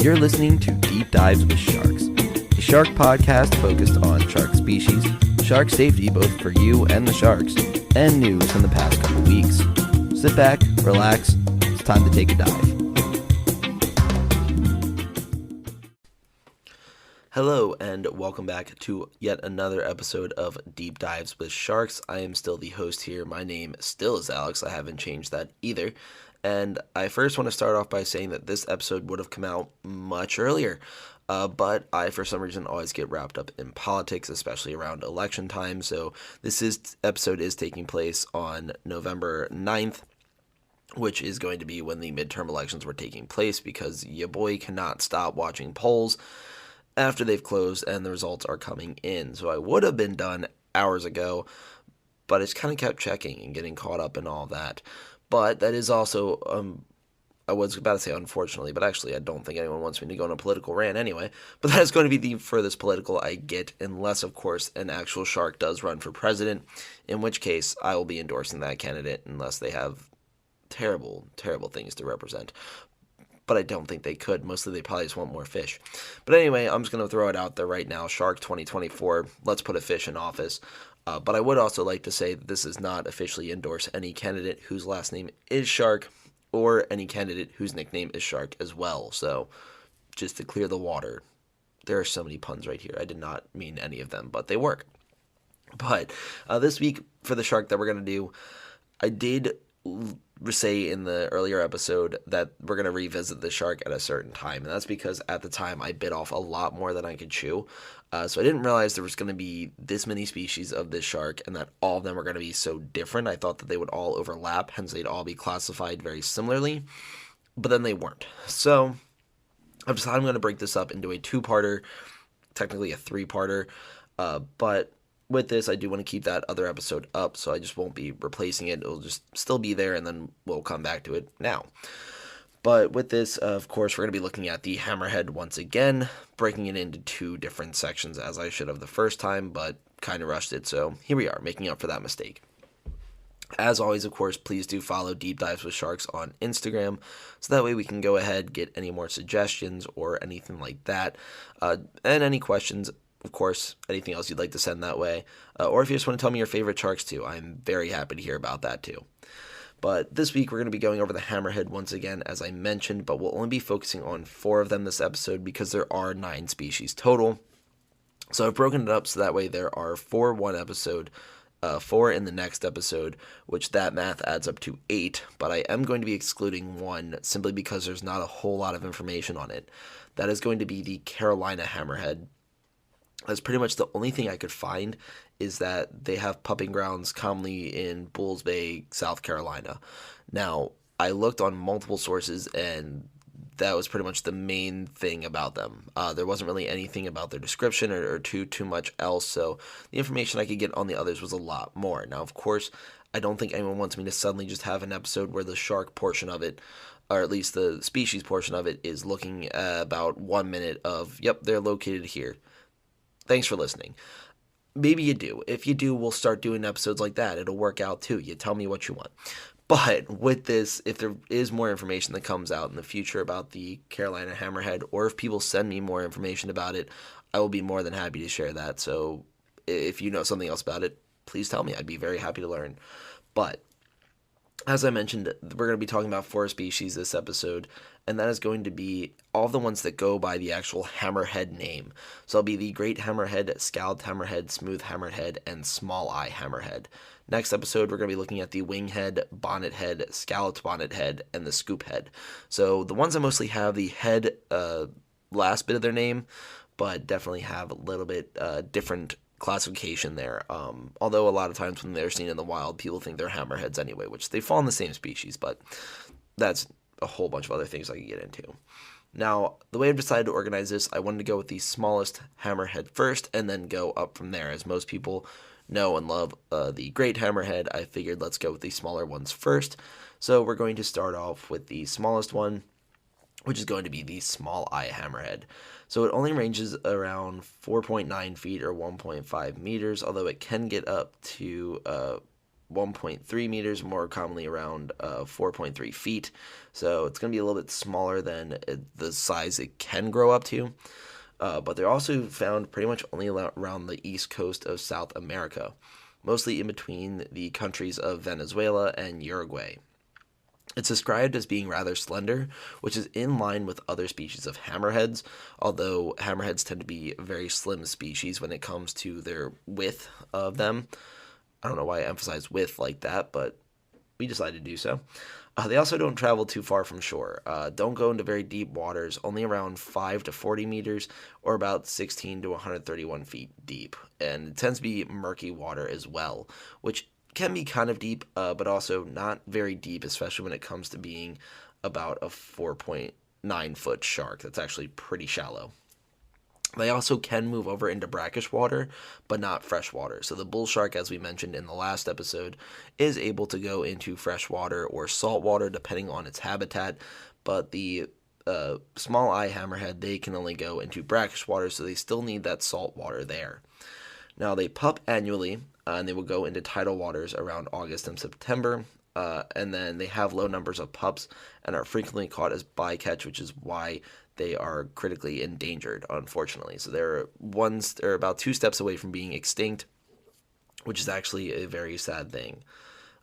You're listening to Deep Dives with Sharks, a shark podcast focused on shark species, shark safety both for you and the sharks, and news from the past couple weeks. Sit back, relax, it's time to take a dive. Hello and welcome back to yet another episode of Deep Dives with Sharks. I am still the host here. My name still is Alex. I haven't changed that either. And I first want to start off by saying that this episode would have come out much earlier. But I, for some reason, always get wrapped up in politics, especially around election time. So episode is taking place on November 9th, which is going to be when the midterm elections were taking place, because your boy cannot stop watching polls after they've closed and the results are coming in. So I would have been done hours ago, but I just kind of kept checking and getting caught up in all that. But that is also, I was about to say unfortunately, but actually I don't think anyone wants me to go on a political rant anyway. But that is going to be the furthest political I get, unless, of course, an actual shark does run for president, in which case I will be endorsing that candidate unless they have terrible, terrible things to represent. But I don't think they could. Mostly they probably just want more fish. But anyway, I'm just going to throw it out there right now. Shark 2024, let's put a fish in office. But I would also like to say that this does not officially endorse any candidate whose last name is Shark, or any candidate whose nickname is Shark as well. So just to clear the water, there are so many puns right here. I did not mean any of them, but they work. But this week for the shark that we're going to do, I did say in the earlier episode that we're going to revisit the shark at a certain time, and that's because at the time I bit off a lot more than I could chew. So I didn't realize there was going to be this many species of this shark and that all of them were going to be so different. I thought that they would all overlap, hence they'd all be classified very similarly, but then they weren't. So I've decided I'm going to break this up into a two-parter, technically a three-parter, but with this, I do want to keep that other episode up, so I just won't be replacing it. It'll just still be there, and then we'll come back to it now. But with this, of course, we're going to be looking at the hammerhead once again, breaking it into two different sections, as I should have the first time, but kind of rushed it, so here we are, making up for that mistake. As always, of course, please do follow Deep Dives with Sharks on Instagram, so that way we can go ahead, get any more suggestions or anything like that, and any questions. Of course, anything else you'd like to send that way. Or if you just want to tell me your favorite sharks too, I'm very happy to hear about that too. But this week we're going to be going over the hammerhead once again, as I mentioned, but we'll only be focusing on 4 of them this episode because there are 9 species total. So I've broken it up so that way there are 4 one episode, 4 in the next episode, which that math adds up to 8, but I am going to be excluding 1 simply because there's not a whole lot of information on it. That is going to be the Carolina hammerhead. That's pretty much the only thing I could find, is that they have pupping grounds commonly in Bulls Bay, South Carolina. Now, I looked on multiple sources, and that was pretty much the main thing about them. There wasn't really anything about their description or too much else, so the information I could get on the others was a lot more. Now, of course, I don't think anyone wants me to suddenly just have an episode where the shark portion of it, or at least the species portion of it, is looking at about 1 minute of, yep, they're located here. Thanks for listening. Maybe you do. If you do, we'll start doing episodes like that. It'll work out too. You tell me what you want. But with this, if there is more information that comes out in the future about the Carolina hammerhead, or if people send me more information about it, I will be more than happy to share that. So if you know something else about it, please tell me. I'd be very happy to learn. But as I mentioned, we're going to be talking about 4 species this episode, and that is going to be all the ones that go by the actual hammerhead name. So it'll be the great hammerhead, scalloped hammerhead, smooth hammerhead, and small eye hammerhead. Next episode, we're going to be looking at the winghead, bonnethead, scalloped bonnethead, and the scoophead. So the ones that mostly have the head last bit of their name, but definitely have a little bit different classification there. Although a lot of times when they're seen in the wild, people think they're hammerheads anyway, which they fall in the same species, but that's a whole bunch of other things I could get into. Now, the way I've decided to organize this, I wanted to go with the smallest hammerhead first, and then go up from there. As most people know and love the great hammerhead, I figured let's go with the smaller ones first. So we're going to start off with the smallest one, which is going to be the small eye hammerhead. So it only ranges around 4.9 feet or 1.5 meters, although it can get up to 1.3 meters, more commonly around 4.3 feet. So it's going to be a little bit smaller than the size it can grow up to. But they're also found pretty much only around the east coast of South America, mostly in between the countries of Venezuela and Uruguay. It's described as being rather slender, which is in line with other species of hammerheads, although hammerheads tend to be a very slim species when it comes to their width of them. I don't know why I emphasize width like that, but we decided to do so. They also don't travel too far from shore, don't go into very deep waters, only around 5 to 40 meters, or about 16 to 131 feet deep. And it tends to be murky water as well, which can be kind of deep, but also not very deep, especially when it comes to being about a 4.9-foot shark. That's actually pretty shallow. They also can move over into brackish water, but not fresh water. So the bull shark, as we mentioned in the last episode, is able to go into fresh water or salt water depending on its habitat, but the small eye hammerhead, they can only go into brackish water, so they still need that salt water there. Now, they pup annually, and they will go into tidal waters around August and September, and then they have low numbers of pups and are frequently caught as bycatch, which is why they are critically endangered, unfortunately. So they're about 2 steps away from being extinct, which is actually a very sad thing.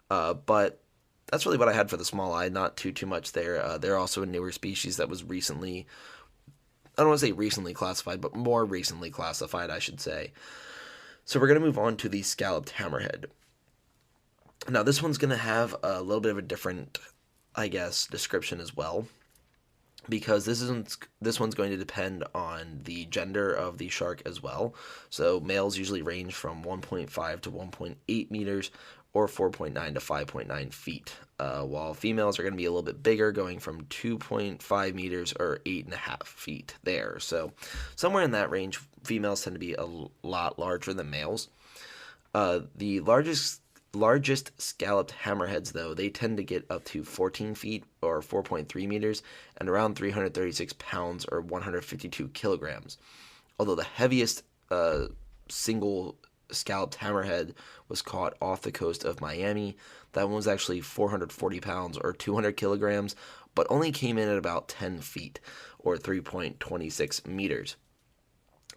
But that's really what I had for the small eye. Not too much there. They're also a newer species that was recently, I don't want to say recently classified, but more recently classified, I should say. So we're going to move on to the scalloped hammerhead. Now this one's going to have a little bit of a different, I guess, description as well, because this one's going to depend on the gender of the shark as well. So males usually range from 1.5 to 1.8 meters or 4.9 to 5.9 feet, while females are going to be a little bit bigger, going from 2.5 meters or 8.5 feet there. So somewhere in that range, females tend to be a lot larger than males. The largest scalloped hammerheads, though, they tend to get up to 14 feet or 4.3 meters and around 336 pounds or 152 kilograms. Although the heaviest single scalloped hammerhead was caught off the coast of Miami. That one was actually 440 pounds or 200 kilograms, but only came in at about 10 feet or 3.26 meters.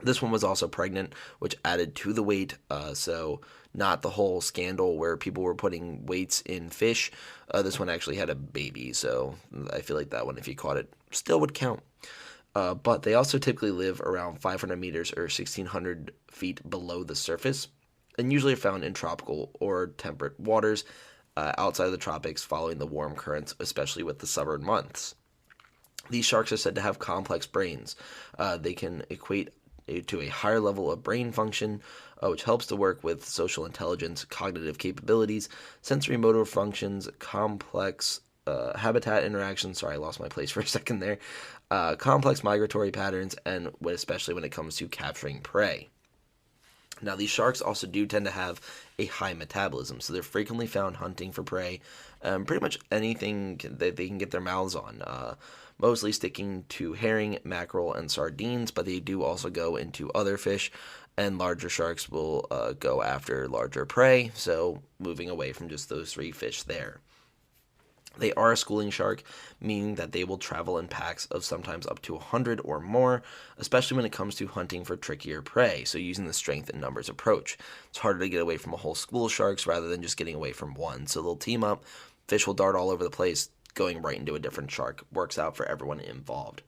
This one was also pregnant, which added to the weight, so not the whole scandal where people were putting weights in fish. This one actually had a baby, so I feel like that one, if you caught it, still would count. But they also typically live around 500 meters or 1,600 feet below the surface, and usually are found in tropical or temperate waters outside of the tropics following the warm currents, especially with the summer months. These sharks are said to have complex brains. They can equate to a higher level of brain function, which helps to work with social intelligence, cognitive capabilities, sensory motor functions, complex habitat interactions. Sorry, I lost my place for a second there. Complex migratory patterns, and especially when it comes to capturing prey. Now, these sharks also do tend to have a high metabolism, so they're frequently found hunting for prey, pretty much anything that they can get their mouths on, mostly sticking to herring, mackerel, and sardines, but they do also go into other fish, and larger sharks will go after larger prey, so moving away from just those 3 fish there. They are a schooling shark, meaning that they will travel in packs of sometimes up to 100 or more, especially when it comes to hunting for trickier prey, so using the strength in numbers approach. It's harder to get away from a whole school of sharks rather than just getting away from one, so they'll team up, fish will dart all over the place, going right into a different shark. Works out for everyone involved.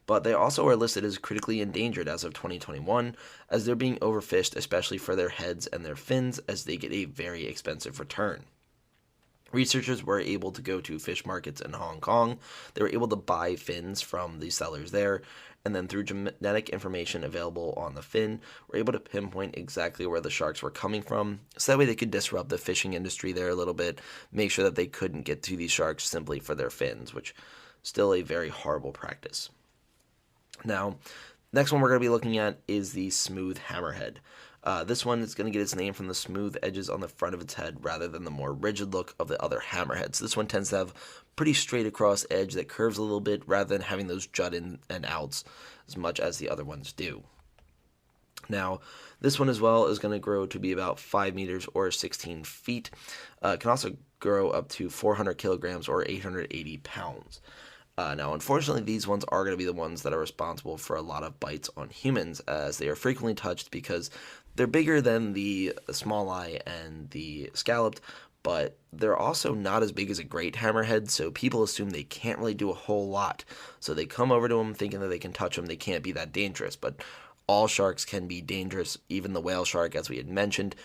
But they also are listed as critically endangered as of 2021, as they're being overfished, especially for their heads and their fins, as they get a very expensive return. Researchers were able to go to fish markets in Hong Kong. They were able to buy fins from the sellers there, and then through genetic information available on the fin, were able to pinpoint exactly where the sharks were coming from, so that way they could disrupt the fishing industry there a little bit, make sure that they couldn't get to these sharks simply for their fins, which is still a very horrible practice. Now, next one we're going to be looking at is the smooth hammerhead. This one is going to get its name from the smooth edges on the front of its head rather than the more rigid look of the other hammerheads. This one tends to have pretty straight across edge that curves a little bit rather than having those jut in and outs as much as the other ones do. Now, this one as well is going to grow to be about 5 meters or 16 feet. It can also grow up to 400 kilograms or 880 pounds. Now, unfortunately, these ones are going to be the ones that are responsible for a lot of bites on humans, as they are frequently touched because they're bigger than the small eye and the scalloped, but they're also not as big as a great hammerhead, so people assume they can't really do a whole lot. So they come over to them thinking that they can touch them, they can't be that dangerous, but all sharks can be dangerous, even the whale shark, as we had mentioned,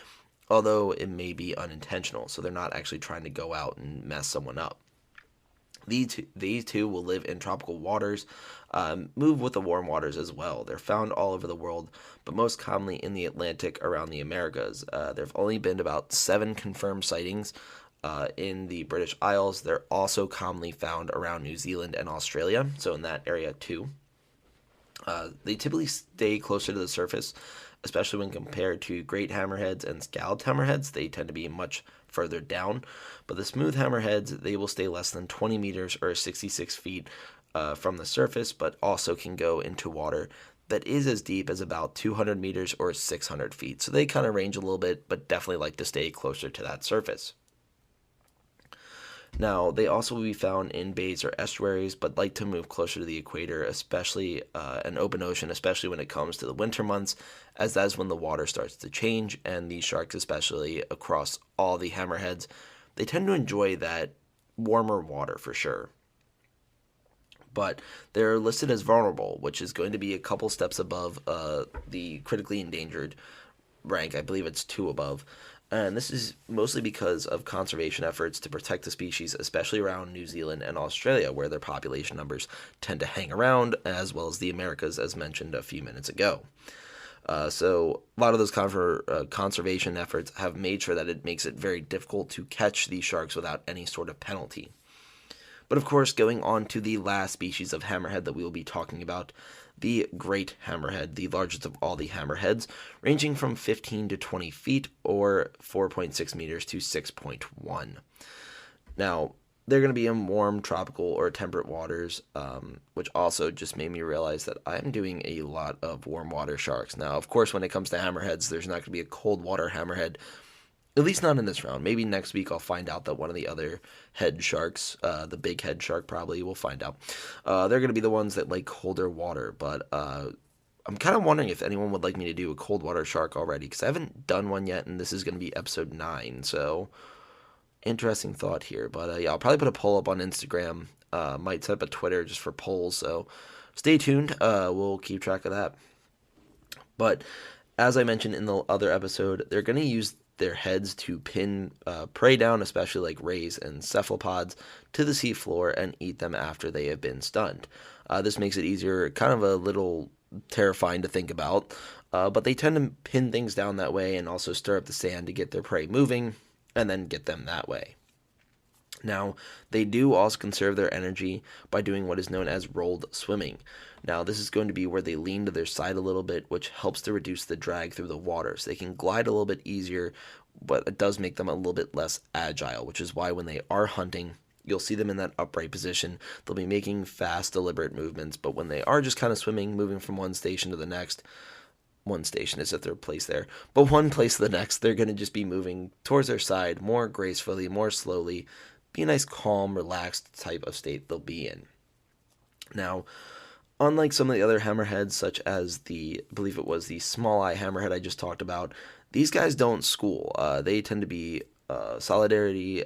although it may be unintentional, so they're not actually trying to go out and mess someone up. These two will live in tropical waters, move with the warm waters as well. They're found all over the world, but most commonly in the Atlantic around the Americas. There have only been about 7 confirmed sightings in the British Isles. They're also commonly found around New Zealand and Australia, so in that area too. They typically stay closer to the surface, especially when compared to great hammerheads and scalloped hammerheads. They tend to be much further down, but the smooth hammerheads, they will stay less than 20 meters or 66 feet from the surface, but also can go into water that is as deep as about 200 meters or 600 feet. So they kind of range a little bit, but definitely like to stay closer to that surface. Now, they also will be found in bays or estuaries, but like to move closer to the equator, especially an open ocean, especially when it comes to the winter months, as that's when the water starts to change, and these sharks, especially across all the hammerheads, they tend to enjoy that warmer water for sure. But they're listed as vulnerable, which is going to be a couple steps above the critically endangered rank. I believe it's 2 above. And this is mostly because of conservation efforts to protect the species, especially around New Zealand and Australia, where their population numbers tend to hang around, as well as the Americas, as mentioned a few minutes ago. So a lot of those conservation efforts have made sure that it makes it very difficult to catch these sharks without any sort of penalty. But of course, going on to the last species of hammerhead that we will be talking about, the great hammerhead, the largest of all the hammerheads, ranging from 15 to 20 feet or 4.6 meters to 6.1. Now, they're going to be in warm, tropical, or temperate waters, which also just made me realize that I'm doing a lot of warm water sharks. Now, of course, when it comes to hammerheads, there's not going to be a cold water hammerhead, at least not in this round. Maybe next week I'll find out that one of the other head sharks, the big head shark probably, we'll find out. They're going to be the ones that like colder water, but I'm kind of wondering if anyone would like me to do a cold water shark already, because I haven't done one yet, and this is going to be episode 9, so interesting thought here. But yeah, I'll probably put a poll up on Instagram, might set up a Twitter just for polls, so stay tuned. We'll keep track of that. But as I mentioned in the other episode, they're going to use their heads to pin prey down, especially like rays and cephalopods, to the seafloor and eat them after they have been stunned. This makes it easier, kind of a little terrifying to think about, but they tend to pin things down that way and also stir up the sand to get their prey moving and then get them that way. Now, they do also conserve their energy by doing what is known as rolled swimming. Now, this is going to be where they lean to their side a little bit, which helps to reduce the drag through the water. So they can glide a little bit easier, but it does make them a little bit less agile, which is why when they are hunting, you'll see them in that upright position. They'll be making fast, deliberate movements, but when they are just kind of swimming, moving from one station to the next, one station is at their place there, but one place to the next, they're going to just be moving towards their side more gracefully, more slowly, be a nice, calm, relaxed type of state they'll be in. Now, unlike some of the other hammerheads, such as I believe it was the small eye hammerhead I just talked about, these guys don't school. They tend to be solitary.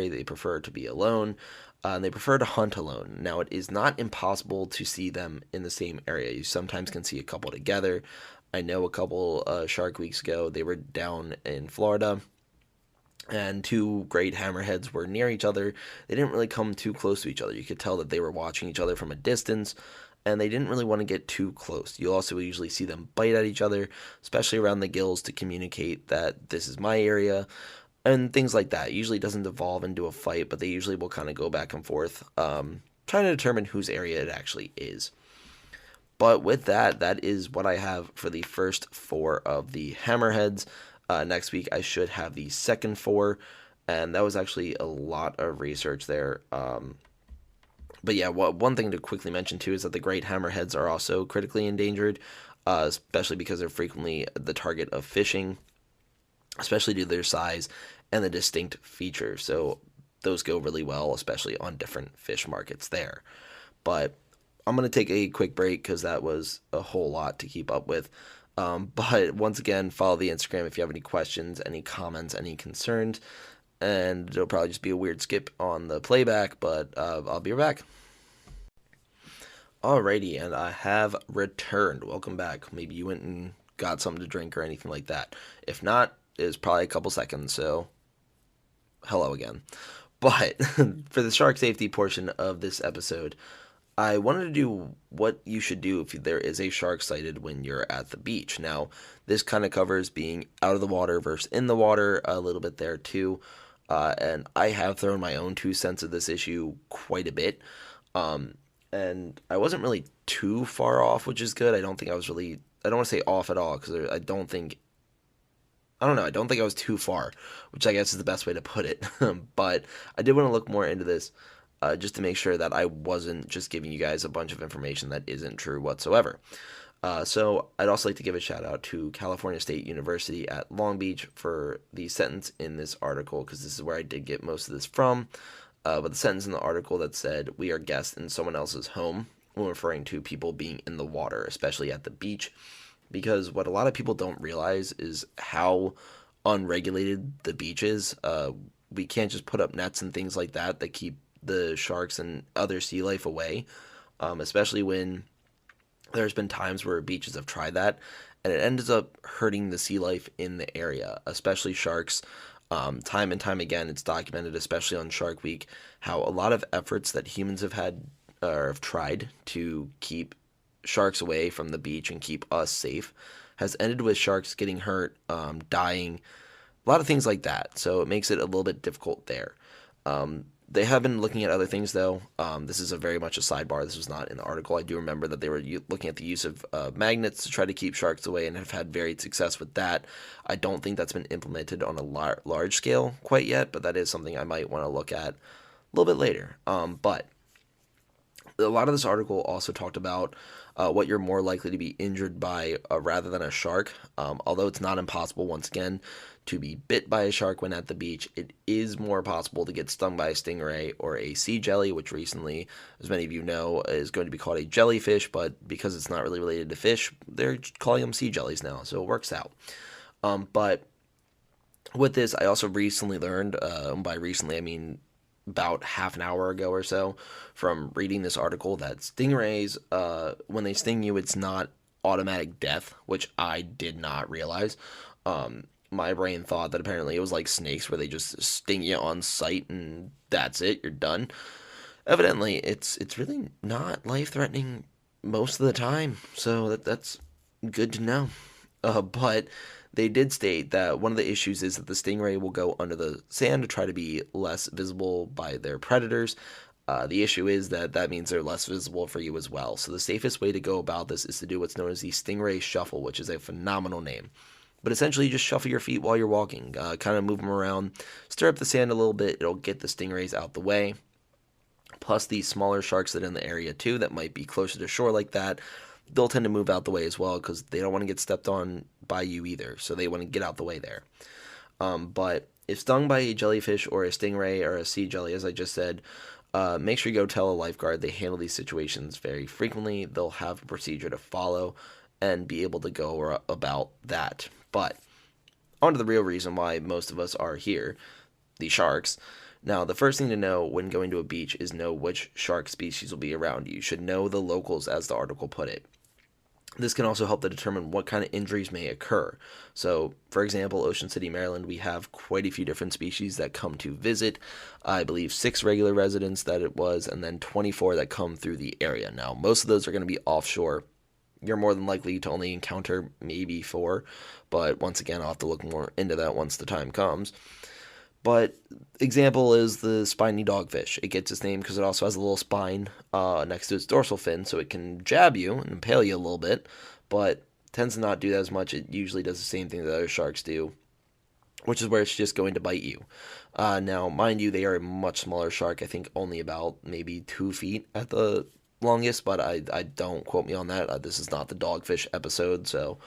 They prefer to be alone. And they prefer to hunt alone. Now, it is not impossible to see them in the same area. You sometimes can see a couple together. I know a couple Shark Weeks ago, they were down in Florida, and 2 great hammerheads were near each other. They didn't really come too close to each other. You could tell that they were watching each other from a distance, and they didn't really want to get too close. You'll also usually see them bite at each other, especially around the gills, to communicate that this is my area, and things like that. It usually doesn't devolve into a fight, but they usually will kind of go back and forth, trying to determine whose area it actually is. But with that, that is what I have for the first 4 of the hammerheads. Next week, I should have the second 4, and that was actually a lot of research there. But yeah, one thing to quickly mention too is that the great hammerheads are also critically endangered. especially because they're frequently the target of fishing, especially due to their size and the distinct features. So those go really well, especially on different fish markets there. But I'm going to take a quick break because that was a whole lot to keep up with. But once again, follow the Instagram if you have any questions, any comments, any concerns. And it'll probably just be a weird skip on the playback, but I'll be right back. Alrighty, and I have returned. Welcome back. Maybe you went and got something to drink or anything like that. If not, it's probably a couple seconds, so hello again. But for the shark safety portion of this episode, I wanted to do what you should do if there is a shark sighted when you're at the beach. Now, this kind of covers being out of the water versus in the water a little bit there too. And I have thrown my own 2 cents of this issue quite a bit. And I wasn't really too far off, which is good. I don't want to say off at all because I don't think I was too far, which I guess is the best way to put it. But I did want to look more into this just to make sure that I wasn't just giving you guys a bunch of information that isn't true whatsoever. So I'd also like to give a shout out to California State University at Long Beach for the sentence in this article, because this is where I did get most of this from. But the sentence in the article that said, "We are guests in someone else's home," when referring to people being in the water, especially at the beach. Because what a lot of people don't realize is how unregulated the beach is. We can't just put up nets and things like that keep the sharks and other sea life away, especially when there's been times where beaches have tried that, and it ends up hurting the sea life in the area, especially sharks. Time and time again, it's documented, especially on Shark Week, how a lot of efforts that humans have had or have tried to keep sharks away from the beach and keep us safe has ended with sharks getting hurt, dying, a lot of things like that. So it makes it a little bit difficult there. They have been looking at other things, though. This is very much a sidebar. This was not in the article. I do remember that they were looking at the use of magnets to try to keep sharks away and have had varied success with that. I don't think that's been implemented on a large scale quite yet, but that is something I might want to look at a little bit later. But a lot of this article also talked about what you're more likely to be injured by rather than a shark. Although it's not impossible, once again, to be bit by a shark when at the beach, it is more possible to get stung by a stingray or a sea jelly, which recently, as many of you know, is going to be called a jellyfish, but because it's not really related to fish, they're calling them sea jellies now, so it works out. But with this, I also recently learned, by recently I mean about half an hour ago or so, from reading this article, that stingrays, when they sting you, it's not automatic death, which I did not realize. My brain thought that apparently it was like snakes where they just sting you on sight and that's it, you're done. Evidently, it's really not life-threatening most of the time, so that's good to know. But they did state that one of the issues is that the stingray will go under the sand to try to be less visible by their predators. The issue is that means they're less visible for you as well. So the safest way to go about this is to do what's known as the stingray shuffle, which is a phenomenal name. But essentially, you just shuffle your feet while you're walking, kind of move them around, stir up the sand a little bit. It'll get the stingrays out the way. Plus, the smaller sharks that are in the area too, that might be closer to shore like that, they'll tend to move out the way as well because they don't want to get stepped on by you either. So they want to get out the way there. But if stung by a jellyfish or a stingray or a sea jelly, as I just said, make sure you go tell a lifeguard. They handle these situations very frequently. They'll have a procedure to follow and be able to go about that. But on to the real reason why most of us are here, the sharks. Now, the first thing to know when going to a beach is know which shark species will be around you. You should know the locals, as the article put it. This can also help to determine what kind of injuries may occur. So, for example, Ocean City, Maryland, we have quite a few different species that come to visit. I believe 6 regular residents that it was, and then 24 that come through the area. Now, most of those are going to be offshore. You're more than likely to only encounter maybe 4, but once again, I'll have to look more into that once the time comes. But example is the spiny dogfish. It gets its name because it also has a little spine next to its dorsal fin, so it can jab you and impale you a little bit, but tends to not do that as much. It usually does the same thing that other sharks do, which is where it's just going to bite you. Now, mind you, they are a much smaller shark. I think only about maybe 2 feet at the longest, but I don't quote me on that. This is not the Dogfish episode, so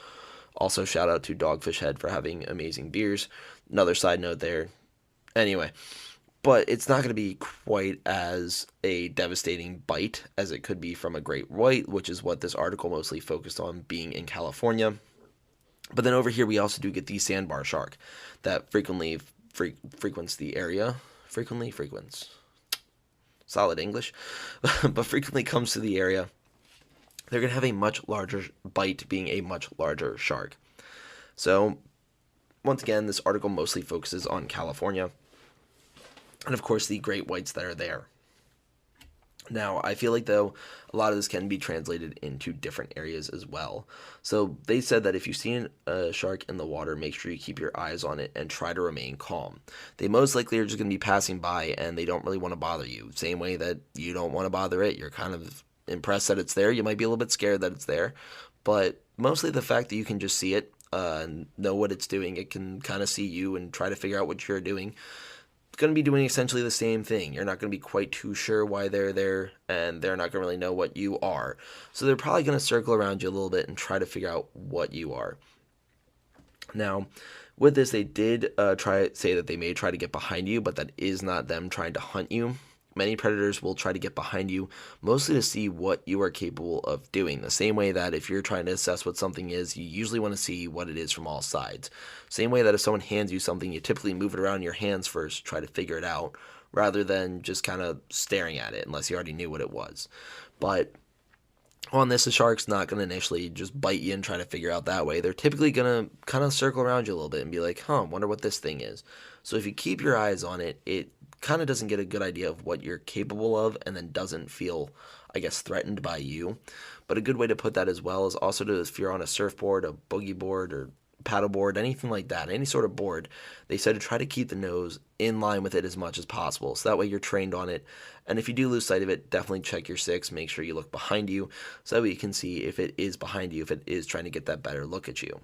also shout out to Dogfish Head for having amazing beers. Another side note there. Anyway, but it's not going to be quite as a devastating bite as it could be from a great white, which is what this article mostly focused on, being in California. But then over here we also do get the sandbar shark that frequents the area. Frequents. Solid English. But frequently comes to the area. They're going to have a much larger bite, being a much larger shark. So, once again, this article mostly focuses on California. And of course, the great whites that are there. Now, I feel like, though, a lot of this can be translated into different areas as well. So, they said that if you see a shark in the water, make sure you keep your eyes on it and try to remain calm. They most likely are just going to be passing by, and they don't really want to bother you. Same way that you don't want to bother it. You're kind of impressed that it's there. You might be a little bit scared that it's there. But mostly the fact that you can just see it, know what it's doing. It can kind of see you and try to figure out what you're doing. Going to be doing essentially the same thing. You're not going to be quite too sure why they're there, and they're not going to really know what you are. So they're probably going to circle around you a little bit and try to figure out what you are. Now, with this, they did say that they may try to get behind you, but that is not them trying to hunt you. Many predators will try to get behind you, mostly to see what you are capable of doing. The same way that if you're trying to assess what something is, you usually want to see what it is from all sides. Same way that if someone hands you something, you typically move it around in your hands first, try to figure it out, rather than just kind of staring at it, unless you already knew what it was. But on this, the shark's not going to initially just bite you and try to figure out that way. They're typically going to kind of circle around you a little bit and be like, wonder what this thing is. So if you keep your eyes on it, it kind of doesn't get a good idea of what you're capable of, and then doesn't feel, I guess, threatened by you. But a good way to put that as well is also to, if you're on a surfboard, a boogie board, or paddleboard, anything like that, any sort of board, they said to try to keep the nose in line with it as much as possible. So that way you're trained on it. And if you do lose sight of it, definitely check your six. Make sure you look behind you, so that way you can see if it is behind you, if it is trying to get that better look at you.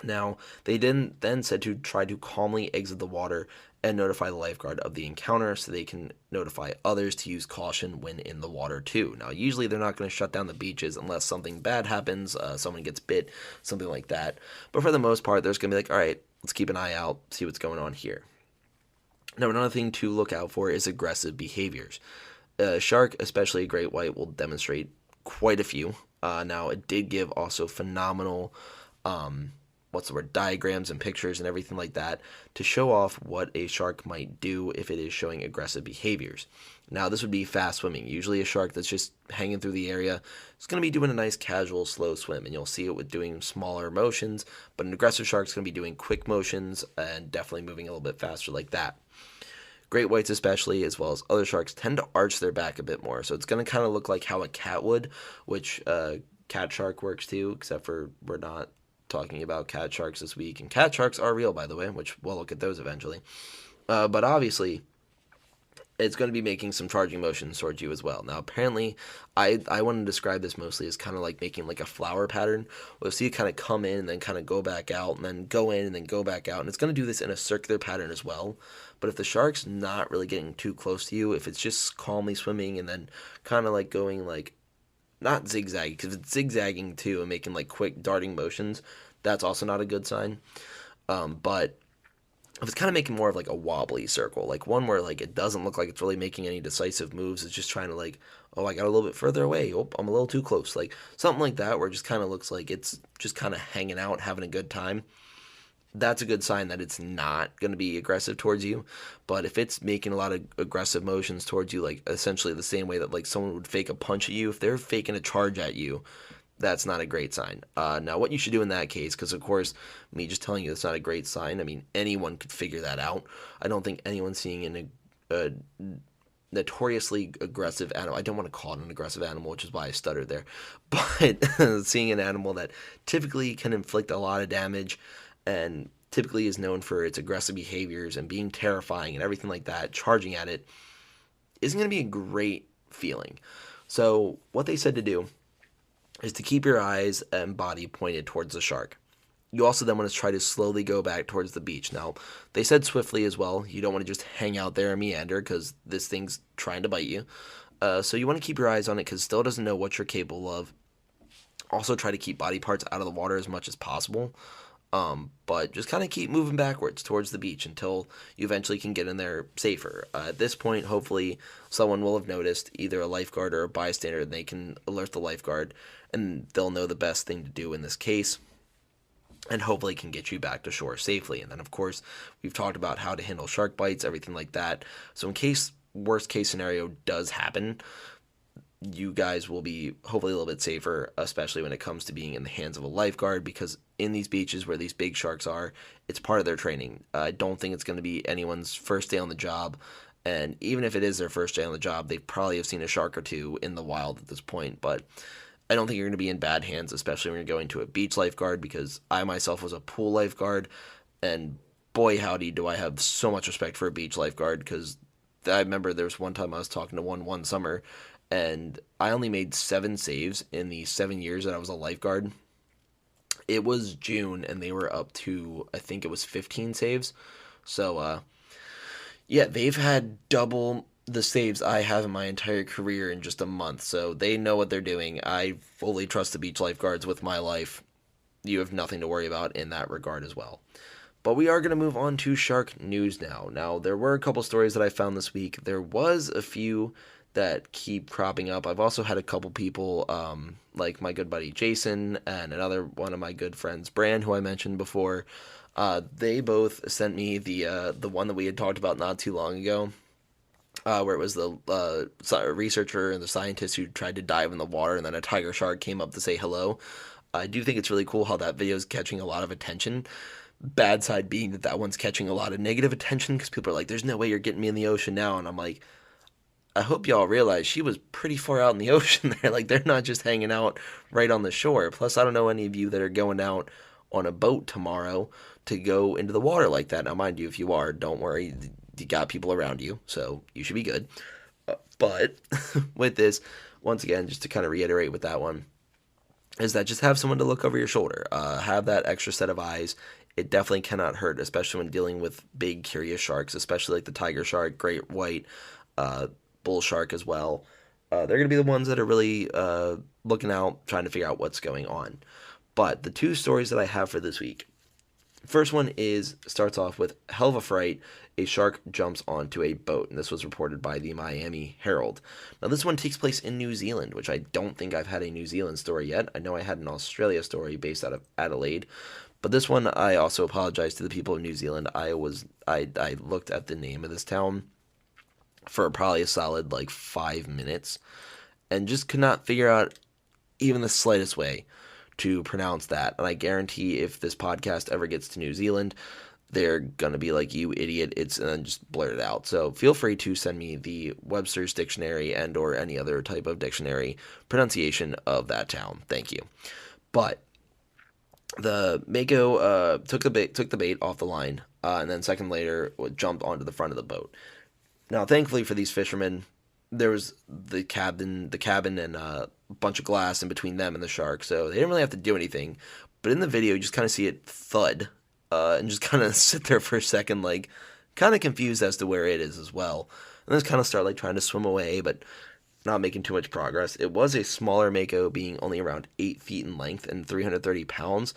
Now, they then said to try to calmly exit the water and notify the lifeguard of the encounter, so they can notify others to use caution when in the water too. Now, usually they're not going to shut down the beaches unless something bad happens, someone gets bit, something like that. But for the most part, there's going to be like, all right, let's keep an eye out, see what's going on here. Now, another thing to look out for is aggressive behaviors. A shark, especially a great white, will demonstrate quite a few. Now, it did give also phenomenal diagrams and pictures and everything like that to show off what a shark might do if it is showing aggressive behaviors. Now, this would be fast swimming. Usually a shark that's just hanging through the area is going to be doing a nice casual slow swim, and you'll see it with doing smaller motions, but an aggressive shark is going to be doing quick motions and definitely moving a little bit faster like that. Great whites especially, as well as other sharks, tend to arch their back a bit more, so it's going to kind of look like how a cat would, which cat shark works too, except for we're not talking about cat sharks this week, and cat sharks are real, by the way, which we'll look at those eventually. But obviously, it's going to be making some charging motions towards you as well. Now, apparently, I want to describe this mostly as kind of like making like a flower pattern. We'll see it kind of come in and then kind of go back out, and then go in and then go back out, and it's going to do this in a circular pattern as well. But if the shark's not really getting too close to you, if it's just calmly swimming and then kind of like going like, not zigzag, because it's zigzagging too and making like quick darting motions, that's also not a good sign. But if it's kind of making more of like a wobbly circle, like one where like it doesn't look like it's really making any decisive moves, it's just trying to like, oh, I got a little bit further away, oh, I'm a little too close, like something like that, where it just kind of looks like it's just kind of hanging out, having a good time, that's a good sign that it's not going to be aggressive towards you. But if it's making a lot of aggressive motions towards you, like essentially the same way that like someone would fake a punch at you, if they're faking a charge at you, that's not a great sign. Now, what you should do in that case, because of course, me just telling you it's not a great sign, I mean, anyone could figure that out. I don't think anyone seeing a notoriously aggressive animal, I don't want to call it an aggressive animal, which is why I stuttered there, but seeing an animal that typically can inflict a lot of damage and typically is known for its aggressive behaviors and being terrifying and everything like that, charging at it, isn't going to be a great feeling. So what they said to do is to keep your eyes and body pointed towards the shark. You also then want to try to slowly go back towards the beach. Now, they said swiftly as well. You don't want to just hang out there and meander, because this thing's trying to bite you. So you want to keep your eyes on it because still doesn't know what you're capable of. Also try to keep body parts out of the water as much as possible. But just kind of keep moving backwards towards the beach until you eventually can get in there safer. At this point, hopefully, someone will have noticed, either a lifeguard or a bystander, and they can alert the lifeguard, and they'll know the best thing to do in this case, and hopefully can get you back to shore safely. And then, of course, we've talked about how to handle shark bites, everything like that. So in case worst case scenario does happen, you guys will be hopefully a little bit safer, especially when it comes to being in the hands of a lifeguard, because in these beaches where these big sharks are, it's part of their training. I don't think it's going to be anyone's first day on the job, and even if it is their first day on the job, they probably have seen a shark or two in the wild at this point, but I don't think you're going to be in bad hands, especially when you're going to a beach lifeguard, because I myself was a pool lifeguard, and boy howdy do I have so much respect for a beach lifeguard, because I remember there was one time I was talking to one summer, and I only made 7 saves in the 7 years that I was a lifeguard. It was June, and they were up to, I think it was 15 saves. So, yeah, they've had double the saves I have in my entire career in just a month. So they know what they're doing. I fully trust the beach lifeguards with my life. You have nothing to worry about in that regard as well. But we are going to move on to shark news now. Now, there were a couple stories that I found this week. There was a few that keep cropping up. I've also had a couple people, like my good buddy Jason and another one of my good friends, Bran, who I mentioned before. They both sent me the one that we had talked about not too long ago, where it was the researcher and the scientist who tried to dive in the water, and then a tiger shark came up to say hello. I do think it's really cool how that video is catching a lot of attention. Bad side being that one's catching a lot of negative attention because people are like, "There's no way you're getting me in the ocean now," and I'm like, I hope y'all realize she was pretty far out in the ocean there. Like, they're not just hanging out right on the shore. Plus, I don't know any of you that are going out on a boat tomorrow to go into the water like that. Now, mind you, if you are, don't worry. You got people around you, so you should be good. But with this, once again, just to kind of reiterate with that one, is that just have someone to look over your shoulder. Have that extra set of eyes. It definitely cannot hurt, especially when dealing with big, curious sharks, especially like the tiger shark, great white, bull shark as well. They're going to be the ones that are really looking out, trying to figure out what's going on. But the 2 stories that I have for this week. First one starts off with hell of a fright. A shark jumps onto a boat, and this was reported by the Miami Herald. Now, this one takes place in New Zealand, which I don't think I've had a New Zealand story yet. I know I had an Australia story based out of Adelaide, but this one I also apologize to the people of New Zealand. I looked at the name of this town for probably a solid 5 minutes and just could not figure out even the slightest way to pronounce that. And I guarantee if this podcast ever gets to New Zealand, they're going to be like, "You idiot," and then just blurt it out. So feel free to send me the Webster's Dictionary and or any other type of dictionary pronunciation of that town. Thank you. But the Mako took the bait off the line, and then second later jumped onto the front of the boat. Now, thankfully for these fishermen, there was the cabin and a bunch of glass in between them and the shark, so they didn't really have to do anything. But in the video, you just kind of see it thud, and just kind of sit there for a second, kind of confused as to where it is as well. And then kind of start trying to swim away, but not making too much progress. It was a smaller Mako, being only around 8 feet in length and 330 pounds,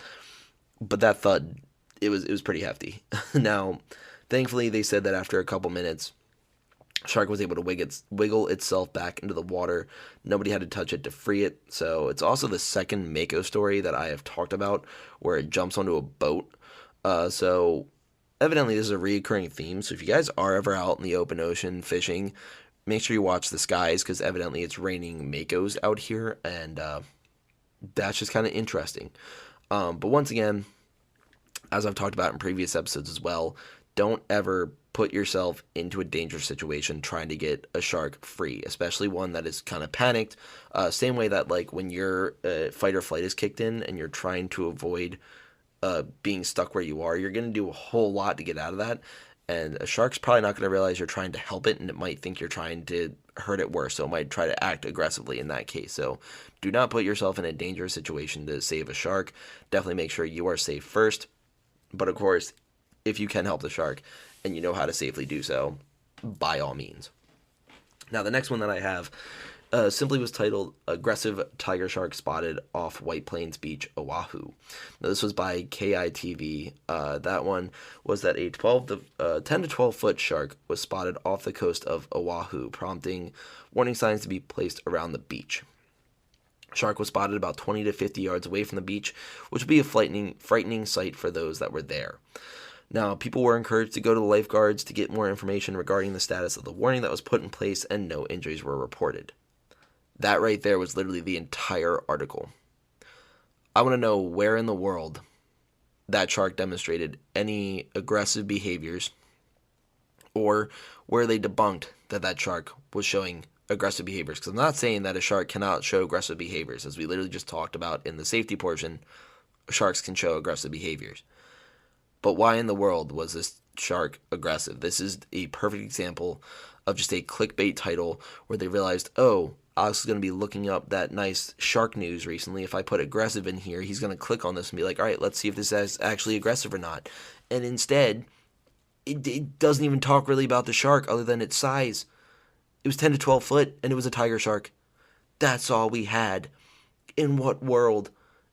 but that thud, it was pretty hefty. Now, thankfully, they said that after a couple minutes, shark was able to wiggle itself back into the water. Nobody had to touch it to free it. So it's also the second Mako story that I have talked about where it jumps onto a boat. So evidently this is a recurring theme. So if you guys are ever out in the open ocean fishing, make sure you watch the skies because evidently it's raining Makos out here. And that's just kind of interesting. But once again, as I've talked about in previous episodes as well, don't ever put yourself into a dangerous situation trying to get a shark free, especially one that is kind of panicked. Same way that when your fight or flight is kicked in and you're trying to avoid being stuck where you are, you're going to do a whole lot to get out of that. And a shark's probably not going to realize you're trying to help it, and it might think you're trying to hurt it worse, so it might try to act aggressively in that case. So do not put yourself in a dangerous situation to save a shark. Definitely make sure you are safe first. But of course, if you can help the shark and you know how to safely do so, by all means. Now, the next one that I have simply was titled Aggressive Tiger Shark Spotted Off White Plains Beach, Oahu. Now, this was by KITV. That one was that a 10 to 12 foot shark was spotted off the coast of Oahu, prompting warning signs to be placed around the beach. Shark was spotted about 20 to 50 yards away from the beach, which would be a frightening sight for those that were there. Now, people were encouraged to go to the lifeguards to get more information regarding the status of the warning that was put in place, and no injuries were reported. That right there was literally the entire article. I want to know where in the world that shark demonstrated any aggressive behaviors, or where they debunked that shark was showing aggressive behaviors. Because I'm not saying that a shark cannot show aggressive behaviors. As we literally just talked about in the safety portion, sharks can show aggressive behaviors. But why in the world was this shark aggressive? This is a perfect example of just a clickbait title where they realized, oh, Alex is going to be looking up that nice shark news recently. If I put aggressive in here, he's going to click on this and be like, all right, let's see if this is actually aggressive or not. And instead, it doesn't even talk really about the shark other than its size. It was 10 to 12 foot, and it was a tiger shark. That's all we had. In what world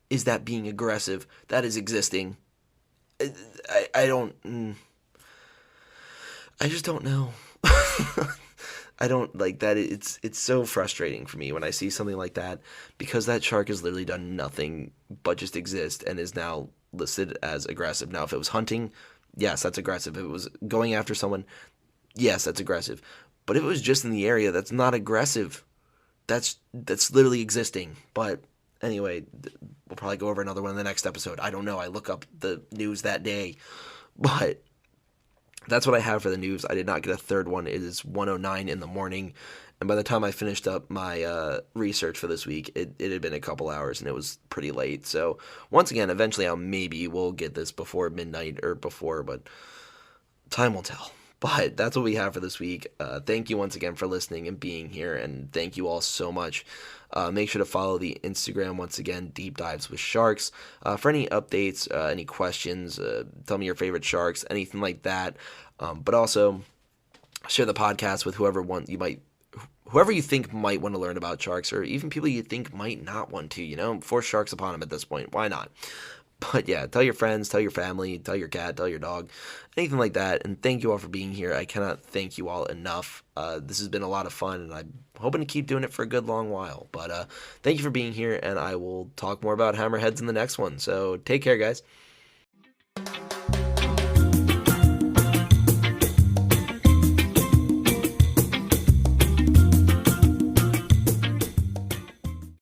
is that being aggressive? That is existing. I just don't know. I don't like that. It's so frustrating for me when I see something like that, because that shark has literally done nothing but just exist and is now listed as aggressive. Now, if it was hunting, yes, that's aggressive. If it was going after someone, yes, that's aggressive. But if it was just in the area, that's not aggressive. That's literally existing. But anyway, we'll probably go over another one in the next episode. I don't know. I look up the news that day. But that's what I have for the news. I did not get a third one. It is 1:09 in the morning. And by the time I finished up my research for this week, it had been a couple hours and it was pretty late. So once again, eventually we'll get this before midnight or before, but time will tell. But that's what we have for this week. Thank you once again for listening and being here, and thank you all so much. Make sure to follow the Instagram, once again, Deep Dives with Sharks. For any updates, any questions, tell me your favorite sharks, anything like that. But also, share the podcast with whoever you think might want to learn about sharks, or even people you think might not want to, force sharks upon them at this point. Why not? But yeah, tell your friends, tell your family, tell your cat, tell your dog, anything like that. And thank you all for being here. I cannot thank you all enough. This has been a lot of fun, and I'm hoping to keep doing it for a good long while. But thank you for being here, and I will talk more about Hammerheads in the next one. So take care, guys.